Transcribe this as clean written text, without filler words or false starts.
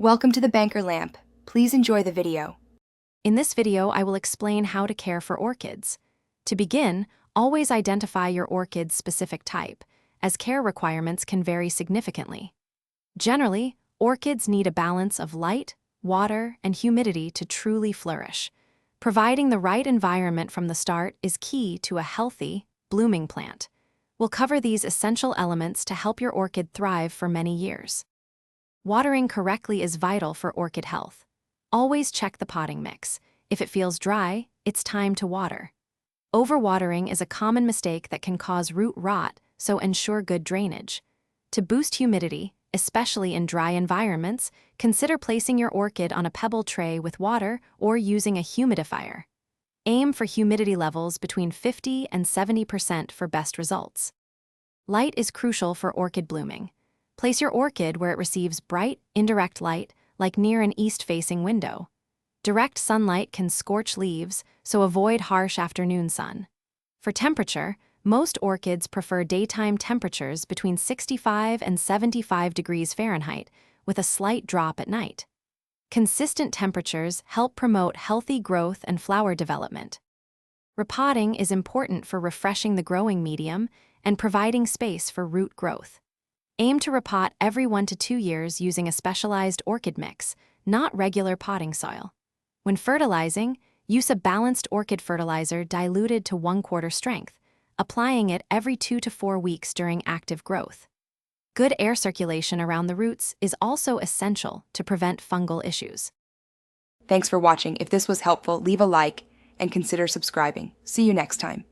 Welcome to the Banker Lamp. Please enjoy the video. In this video, I will explain how to care for orchids. To begin, always identify your orchid's specific type, as care requirements can vary significantly. Generally, orchids need a balance of light, water, and humidity to truly flourish. Providing the right environment from the start is key to a healthy, blooming plant. We'll cover these essential elements to help your orchid thrive for many years. Watering correctly is vital for orchid health. Always check the potting mix. If it feels dry, it's time to water. Overwatering is a common mistake that can cause root rot, so ensure good drainage. To boost humidity, especially in dry environments, consider placing your orchid on a pebble tray with water or using a humidifier. Aim for humidity levels between 50 and 70% for best results. Light is crucial for orchid blooming. Place your orchid where it receives bright, indirect light, like near an east-facing window. Direct sunlight can scorch leaves, so avoid harsh afternoon sun. For temperature, most orchids prefer daytime temperatures between 65 and 75 degrees Fahrenheit, with a slight drop at night. Consistent temperatures help promote healthy growth and flower development. Repotting is important for refreshing the growing medium and providing space for root growth. Aim to repot every 1 to 2 years using a specialized orchid mix, not regular potting soil. When fertilizing, use a balanced orchid fertilizer diluted to 1/4 strength, applying it every 2 to 4 weeks during active growth. Good air circulation around the roots is also essential to prevent fungal issues. Thanks for watching. If this was helpful, leave a like and consider subscribing. See you next time.